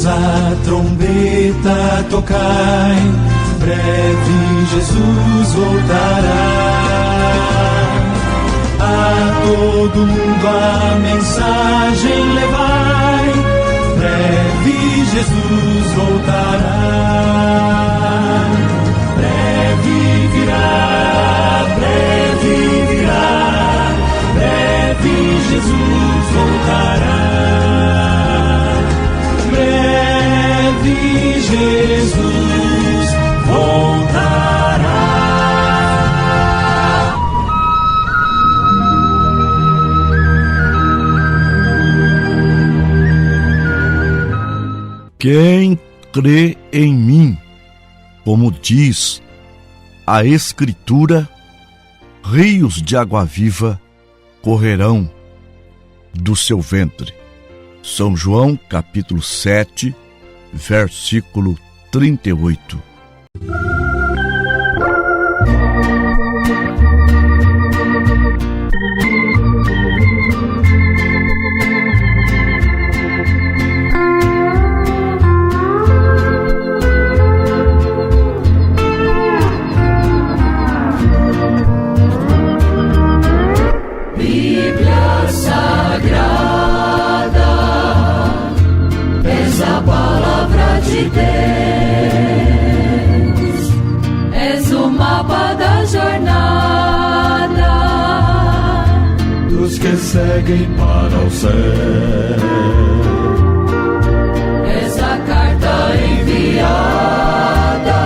Todos a trombeta tocai, breve Jesus voltará. A todo mundo a mensagem levai, breve Jesus voltará. Breve virá, breve virá, breve Jesus voltará. Breve Jesus voltará. Quem crê em mim, como diz a Escritura, rios de água viva correrão do seu ventre. São João, capítulo 7, versículo 38. És o mapa da jornada dos que seguem para o céu. És a carta enviada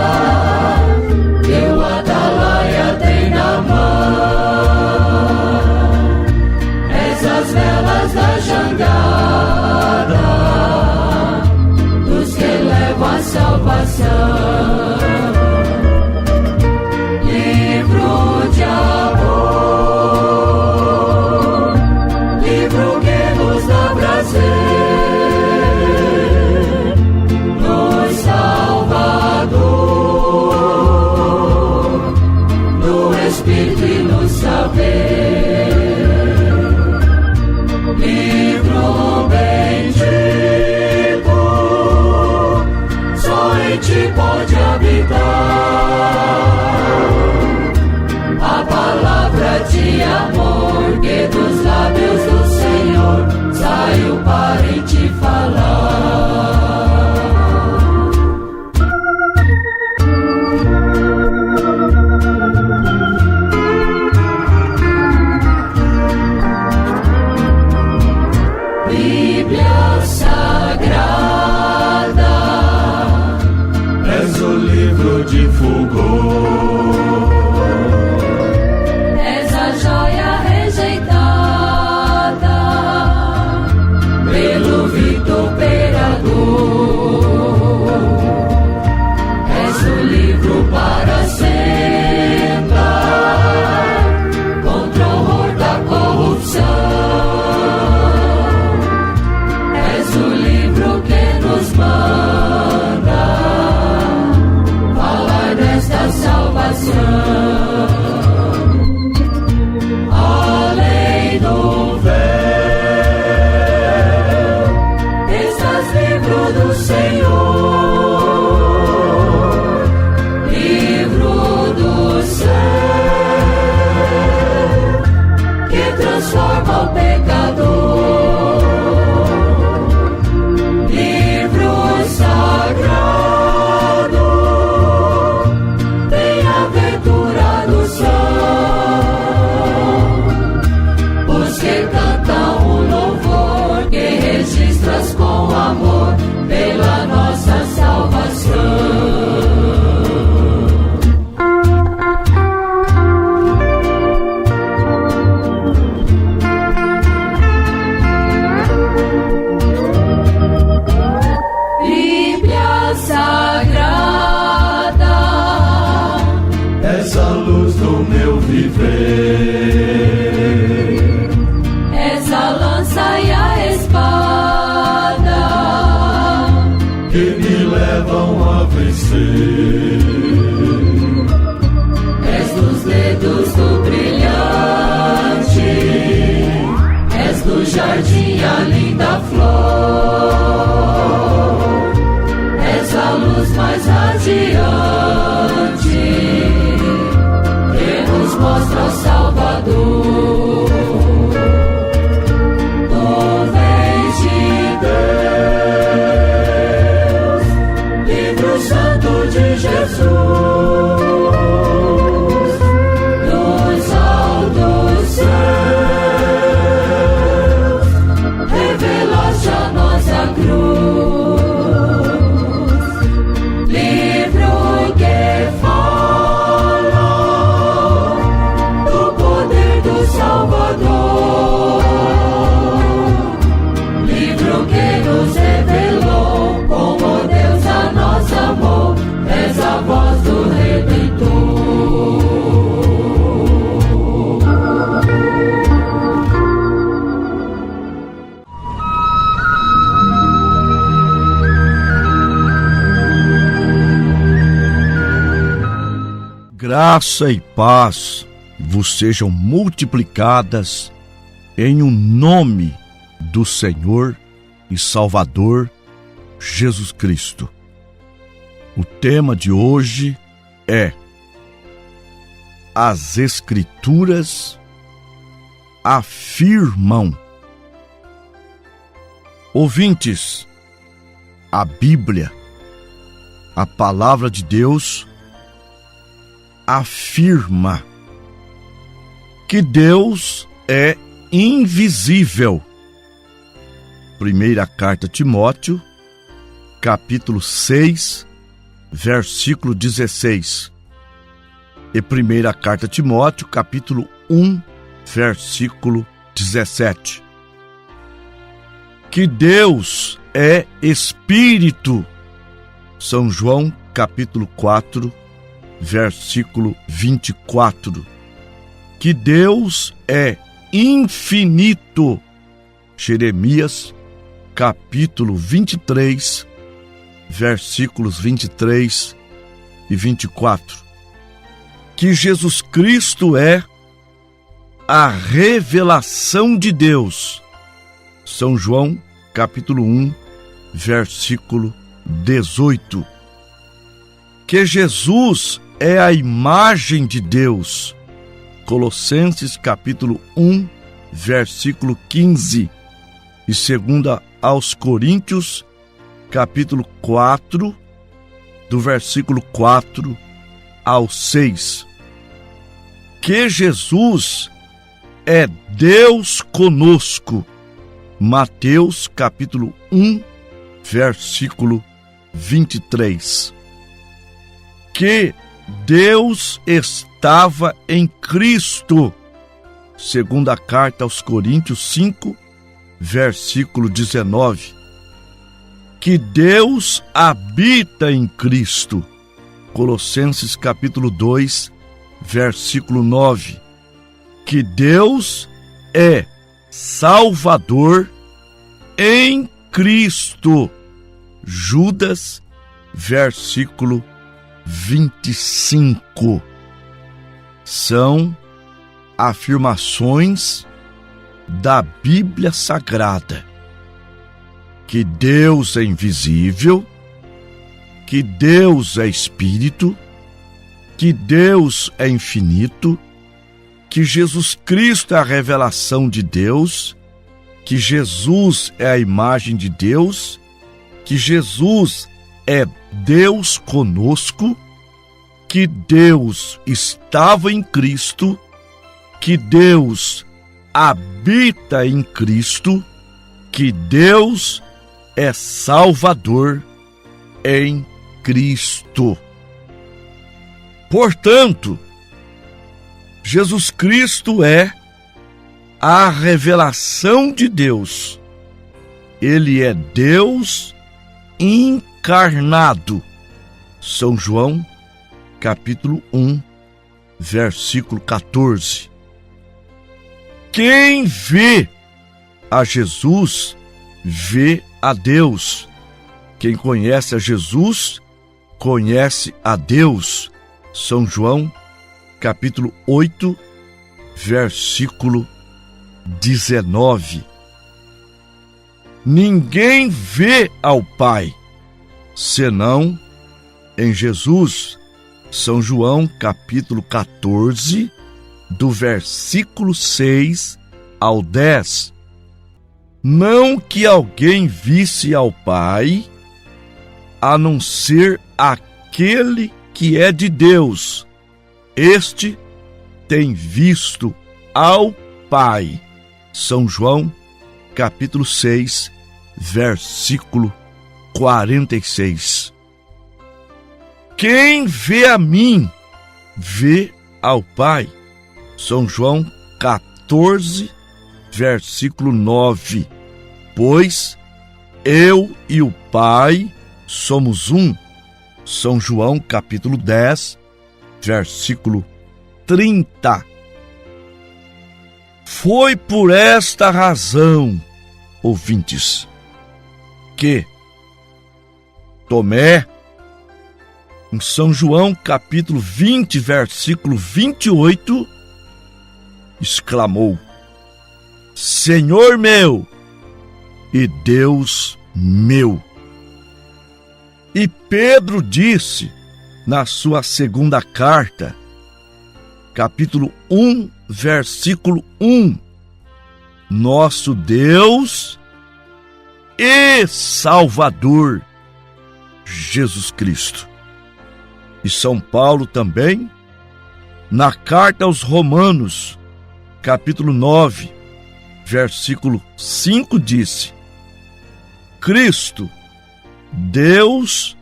que o atalaia tem na mão. És as velas da jangada dos que levam a salvação. Livro de amor, livro que nos dá prazer, nos Salvador, no Espírito e no saber. Livro bendito, só em ti pode habitar a palavra de amor que dos lábios do Senhor saiu para em ti falar. Bíblia Sagrada, És o livro de fulgor, és a joia rejeitada pelo vituperador. És o livro para sembrar contra o horror da corrupção. És o livro que nos manda falar desta salvação. Além do véu estás livro do Senhor, livro do céu que transforma o pecador. Livro sagrado, bem-aventurados são os que cantam o louvor que registras com amor pela nossa salvação. Bíblia Sagrada, és a luz do meu viver, és a lança e a espada que me levam a vencer. és dos dedos do brilhante, és do jardim a linda flor. adiante, que nos mostra o Salvador. Tu vens de Deus, livro santo de Jesus, dos altos céus, revelaste a nossa cruz. Graça e paz vos sejam multiplicadas em o nome do Senhor e Salvador Jesus Cristo. O tema de hoje é: as Escrituras afirmam. Ouvintes, a Bíblia, a Palavra de Deus, afirma que Deus é invisível. Primeira carta a Timóteo, capítulo 6, versículo 16. E primeira carta a Timóteo, capítulo 1, versículo 17. Que Deus é Espírito. São João, capítulo 4, versículo 24. Que Deus é infinito. Jeremias, capítulo 23, versículos 23 e 24. Que Jesus Cristo é a revelação de Deus. São João, capítulo 1, versículo 18. Que Jesus é a imagem de Deus. Colossenses capítulo 1, versículo 15. E segunda aos Coríntios, capítulo 4, do versículo 4 ao 6. Que Jesus é Deus conosco. Mateus capítulo 1, versículo 23. Que Deus estava em Cristo. Segunda carta aos Coríntios 5, versículo 19. Que Deus habita em Cristo. Colossenses capítulo 2, versículo 9. Que Deus é Salvador em Cristo. Judas, versículo 25. São afirmações da Bíblia Sagrada. Que Deus é invisível, que Deus é Espírito, que Deus é infinito, que Jesus Cristo é a revelação de Deus, que Jesus é a imagem de Deus, que Jesus é Deus conosco, que Deus estava em Cristo, que Deus habita em Cristo, que Deus é Salvador em Cristo. Portanto, Jesus Cristo é a revelação de Deus. Ele é Deus encarnado. São João, capítulo 1, versículo 14. Quem vê a Jesus, vê a Deus. Quem conhece a Jesus, conhece a Deus. São João, capítulo 8, versículo 19. Ninguém vê ao Pai, senão em Jesus, São João, capítulo 14, do versículo 6 ao 10. Não que alguém visse ao Pai, a não ser aquele que é de Deus. Este tem visto ao Pai. São João, capítulo 6, versículo 46. Quem vê a mim, vê ao Pai. São João 14, versículo 9. Pois eu e o Pai somos um. São João capítulo 10, versículo 30. Foi por esta razão, ouvintes, que Tomé, em São João capítulo 20, versículo 28, exclamou: Senhor meu e Deus meu. E Pedro disse na sua segunda carta, capítulo 1, versículo 1, nosso Deus e Salvador Jesus Cristo. E São Paulo também, na carta aos Romanos, capítulo 9, versículo 5, disse: Cristo, Deus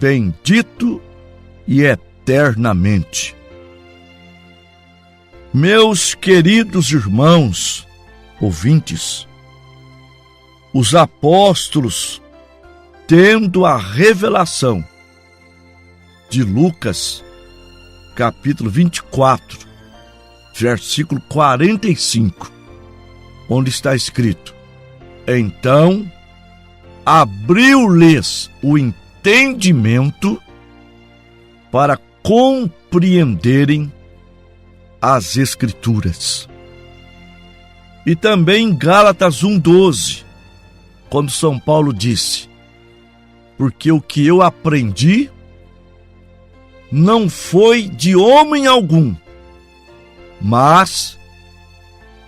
bendito e eternamente. Meus queridos irmãos, ouvintes, os apóstolos, tendo a revelação de Lucas, capítulo 24, versículo 45, onde está escrito: Então abriu-lhes o entendimento para compreenderem as Escrituras. E também em Gálatas 1,12, quando São Paulo disse: Porque o que eu aprendi não foi de homem algum, mas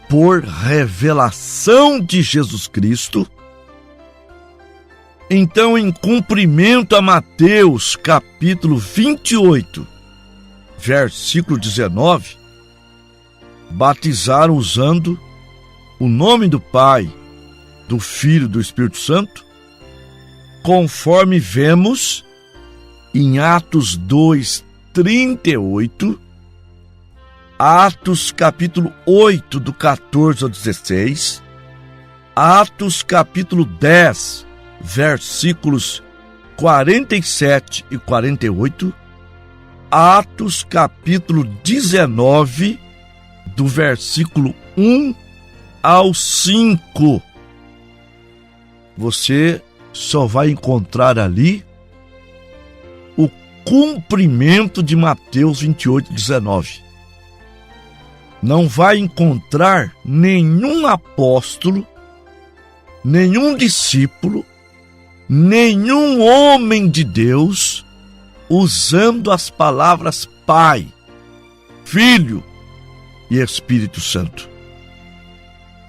por revelação de Jesus Cristo. Então, em cumprimento a Mateus capítulo 28, versículo 19, batizaram usando o nome do Pai, do Filho e do Espírito Santo, conforme vemos em Atos 2, 38, Atos capítulo 8, do 14 ao 16, Atos capítulo 10, versículos 47 e 48, Atos capítulo 19, do versículo 1 ao 5. Você só vai encontrar ali o cumprimento de Mateus 28, 19. Não vai encontrar nenhum apóstolo, nenhum discípulo, nenhum homem de Deus usando as palavras Pai, Filho e Espírito Santo.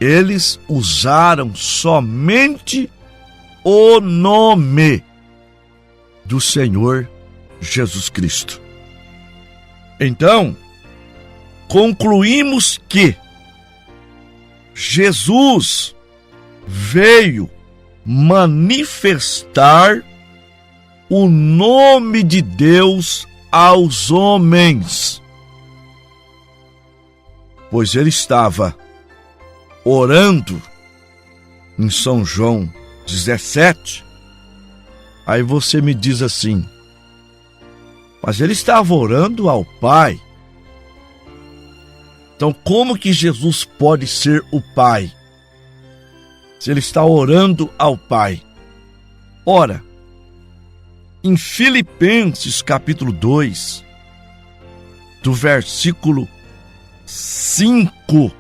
Eles usaram somente o nome do Senhor Jesus Cristo. Então, concluímos que Jesus veio manifestar o nome de Deus aos homens, pois ele estava orando em São João 17. Aí você me diz assim: mas ele estava orando ao Pai. Então, como que Jesus pode ser o Pai, se ele está orando ao Pai? Ora, em Filipenses capítulo 2, do versículo 5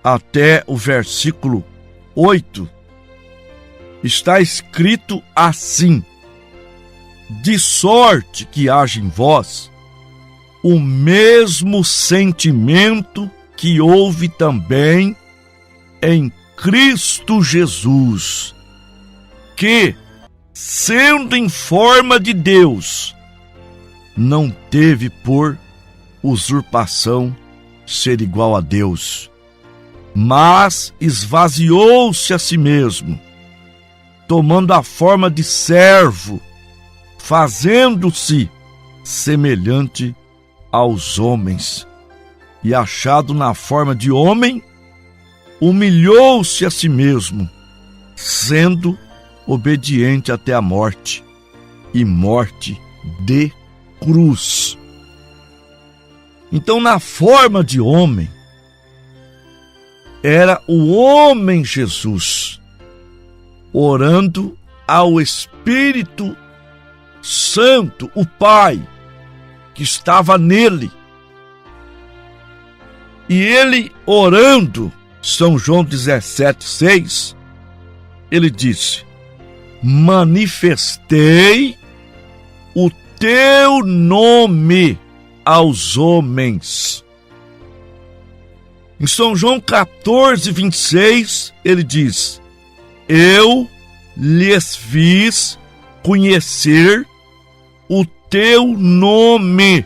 até o versículo 8, está escrito assim: de sorte que haja em vós o mesmo sentimento que houve também em Cristo Jesus, que, sendo em forma de Deus, não teve por usurpação ser igual a Deus, mas esvaziou-se a si mesmo, tomando a forma de servo, fazendo-se semelhante aos homens, e achado na forma de homem, humilhou-se a si mesmo, sendo obediente até a morte, e morte de cruz. Então, na forma de homem, era o homem Jesus, orando ao Espírito Santo, o Pai, que estava nele. E ele orando, São João 17,6, ele disse: manifestei o teu nome aos homens. Em São João 14,26, ele diz: eu lhes fiz conhecer o teu nome.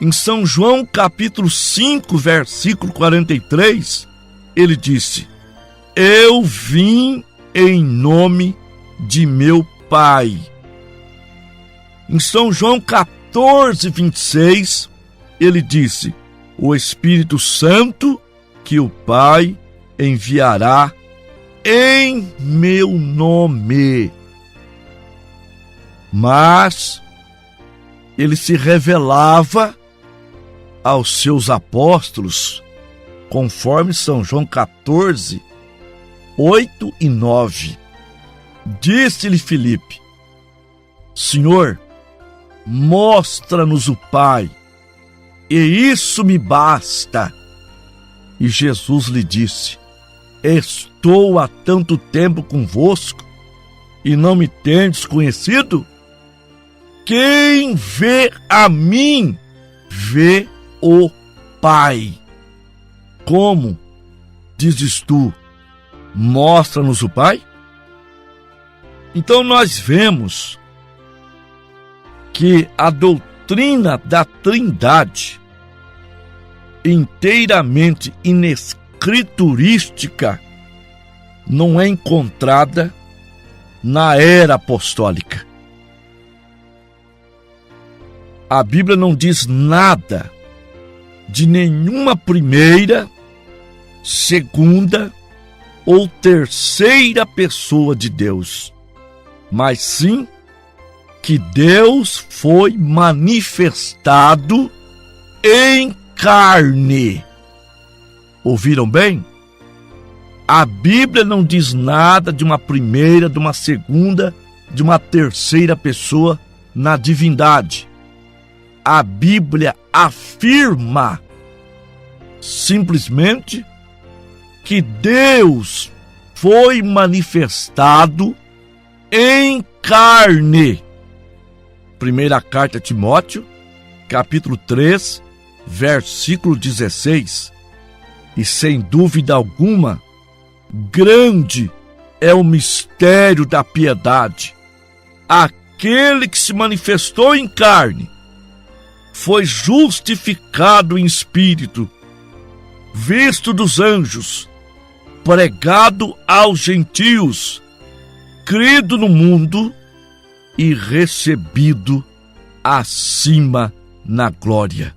Em São João capítulo 5, versículo 43, ele disse: eu vim em nome de meu Pai. Em São João 14,26, ele disse: o Espírito Santo que o Pai enviará em meu nome. Mas ele se revelava aos seus apóstolos, conforme São João 14, 8 e 9. Disse-lhe Filipe: Senhor, mostra-nos o Pai, e isso me basta. E Jesus lhe disse: estou há tanto tempo convosco, e não me tendes conhecido? Quem vê a mim, vê o Pai. Como dizes tu, mostra-nos o Pai? Então nós vemos que a doutrina da Trindade, inteiramente inescriturística, não é encontrada na era apostólica. A Bíblia não diz nada de nenhuma primeira, segunda ou terceira pessoa de Deus, mas sim que Deus foi manifestado em carne. Ouviram bem? A Bíblia não diz nada de uma primeira, de uma segunda, de uma terceira pessoa na divindade. A Bíblia afirma simplesmente que Deus foi manifestado em carne. Primeira carta a Timóteo, capítulo 3, versículo 16. E sem dúvida alguma, grande é o mistério da piedade. Aquele que se manifestou em carne foi justificado em espírito, visto dos anjos, pregado aos gentios, crido no mundo e recebido acima na glória.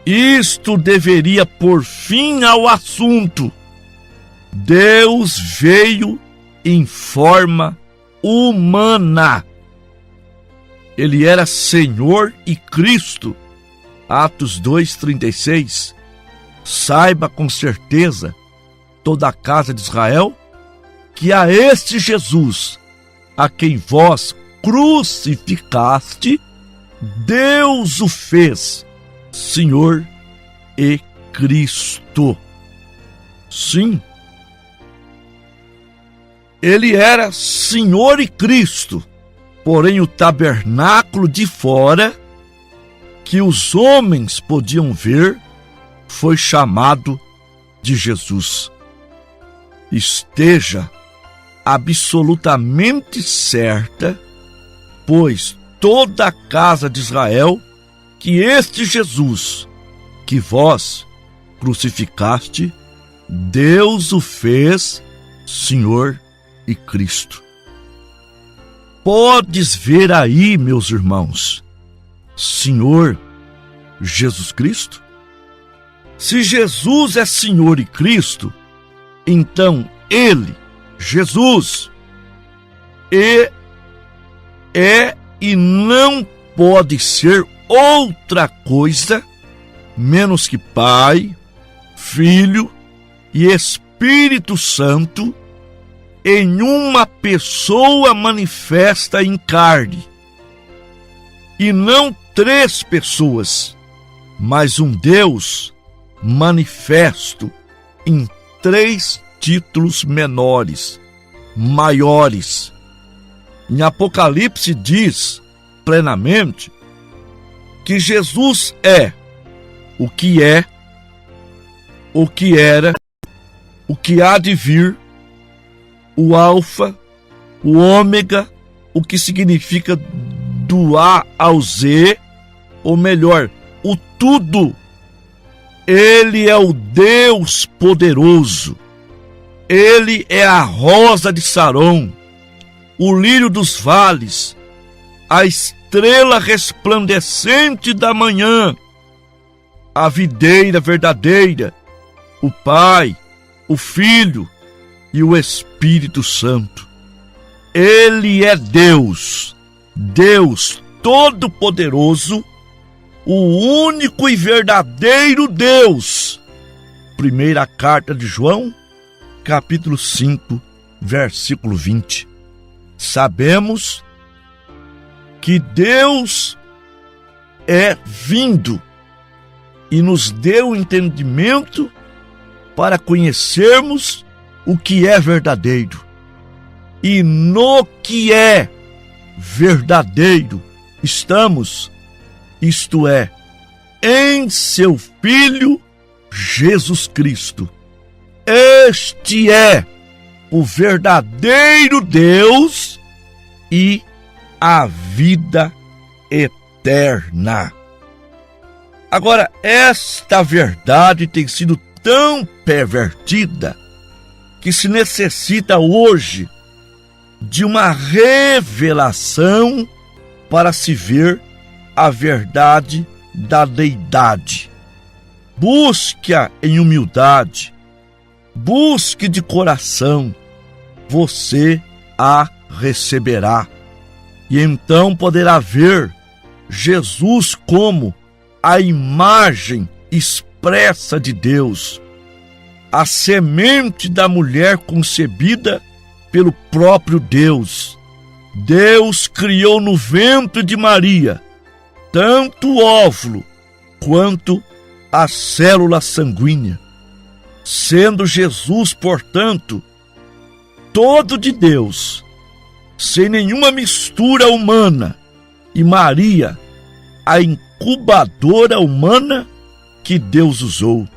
Isto deveria pôr fim ao assunto. Deus veio em forma humana. Ele era Senhor e Cristo. Atos 2:36. Saiba com certeza, toda a casa de Israel, que a este Jesus, a quem vós crucificaste, Deus o fez Senhor e Cristo. Sim, ele era Senhor e Cristo, Porém, o tabernáculo de fora, que os homens podiam ver, foi chamado de Jesus. Esteja absolutamente certa, pois toda a casa de Israel, que este Jesus, que vós crucificaste, Deus o fez Senhor e Cristo. Podes ver aí, meus irmãos, Senhor Jesus Cristo? Se Jesus é Senhor e Cristo, então Ele, Jesus, é e não pode ser outra coisa menos que Pai, Filho e Espírito Santo em uma pessoa manifesta em carne. E não três pessoas, mas um Deus manifesto em três títulos menores, maiores. Em Apocalipse diz plenamente que Jesus é, o que era, o que há de vir, o Alfa, o Ômega, o que significa do A ao Z, ou melhor, o tudo. Ele é o Deus poderoso. Ele é a rosa de Saron, o lírio dos vales, a estrela resplandecente da manhã, a videira verdadeira, o Pai, o Filho e o Espírito Santo. Ele é Deus, Deus Todo-Poderoso, o único e verdadeiro Deus. Primeira carta de João, capítulo 5, versículo 20. Sabemos que Deus é vindo e nos deu entendimento para conhecermos o que é verdadeiro. E no que é verdadeiro estamos, isto é, em seu Filho Jesus Cristo. Este é o verdadeiro Deus e a vida eterna. Agora, esta verdade tem sido tão pervertida que se necessita hoje de uma revelação para se ver a verdade da deidade. Busque-a em humildade, busque de coração, você a receberá. E então poderá ver Jesus como a imagem expressa de Deus, a semente da mulher concebida pelo próprio Deus. Deus criou no ventre de Maria tanto o óvulo quanto a célula sanguínea, sendo Jesus, portanto, todo de Deus, sem nenhuma mistura humana, e Maria, a incubadora humana que Deus usou.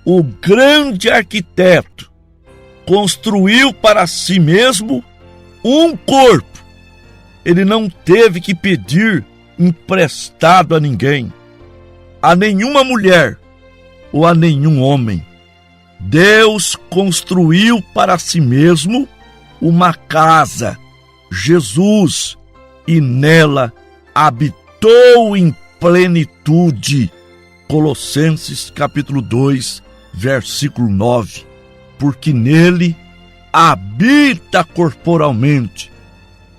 O grande arquiteto construiu para si mesmo um corpo. Ele não teve que pedir emprestado a ninguém, a nenhuma mulher ou a nenhum homem. Deus construiu para si mesmo uma casa, Jesus, e nela habitou em plenitude. Colossenses capítulo 2, versículo 9. Porque nele habita corporalmente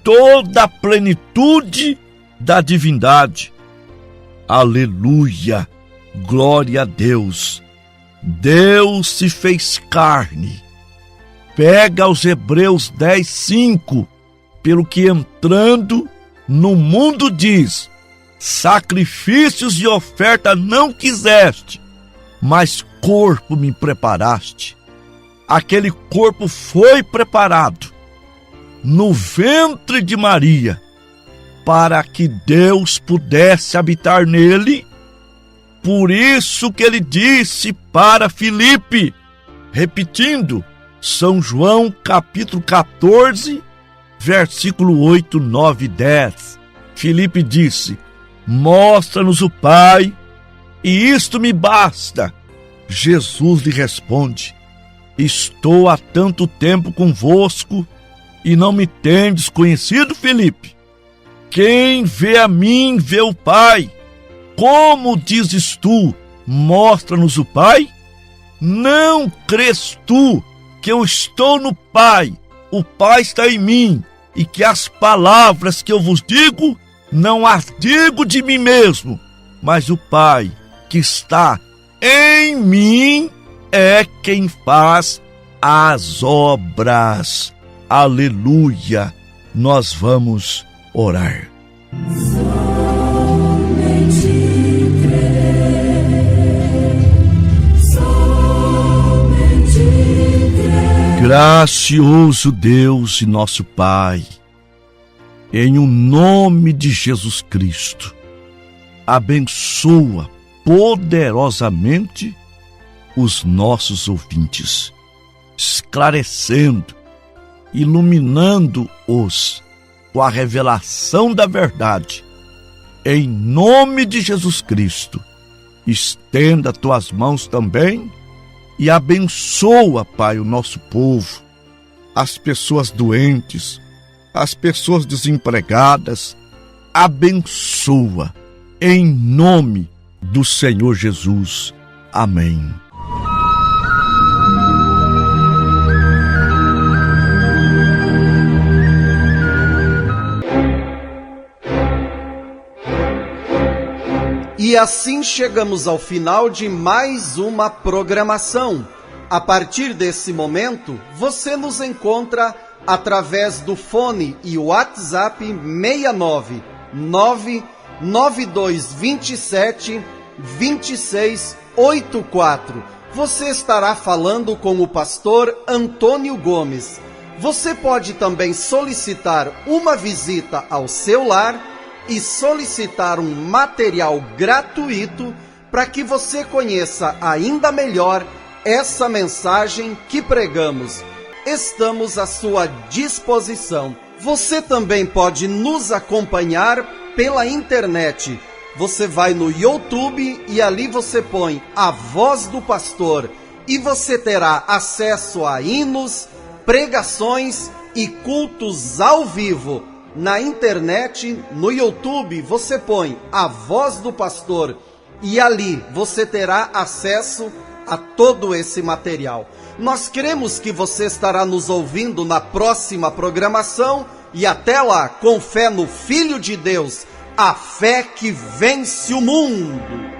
toda a plenitude da divindade. Aleluia! Glória a Deus! Deus se fez carne. Pega os Hebreus 10, 5, pelo que entrando no mundo diz: sacrifícios e oferta não quiseste, mas corpo me preparaste. Aquele corpo foi preparado no ventre de Maria, para que Deus pudesse habitar nele. Por isso que ele disse para Filipe, repetindo, São João capítulo 14, versículo 8, 9 e 10. Filipe disse, mostra-nos o Pai, e isto me basta. Jesus lhe responde, estou há tanto tempo convosco, e não me tendes conhecido, Filipe? Quem vê a mim, vê o Pai. Como dizes tu, mostra-nos o Pai? Não crês tu que eu estou no Pai, o Pai está em mim, e que as palavras que eu vos digo, não as digo de mim mesmo, mas o Pai que está em mim é quem faz as obras. Aleluia! Nós vamos orar. Gracioso Deus e nosso Pai, em o nome de Jesus Cristo, abençoa poderosamente os nossos ouvintes, esclarecendo, iluminando-os com a revelação da verdade. Em nome de Jesus Cristo, estenda tuas mãos também e abençoa, Pai, o nosso povo, as pessoas doentes, as pessoas desempregadas. Abençoa, em nome do Senhor Jesus. Amém. E assim chegamos ao final de mais uma programação. A partir desse momento, você nos encontra através do fone e WhatsApp 69 99227 2684. Você estará falando com o pastor Antônio Gomes. Você pode também solicitar uma visita ao seu lar e solicitar um material gratuito para que você conheça ainda melhor essa mensagem que pregamos. Estamos à sua disposição. Você também pode nos acompanhar pela internet. Você vai no YouTube e ali você põe A Voz do Pastor e você terá acesso a hinos, pregações e cultos ao vivo. Na internet, no YouTube, você põe A Voz do Pastor e ali você terá acesso a todo esse material. Nós cremos que você estará nos ouvindo na próxima programação e até lá, com fé no Filho de Deus, a fé que vence o mundo.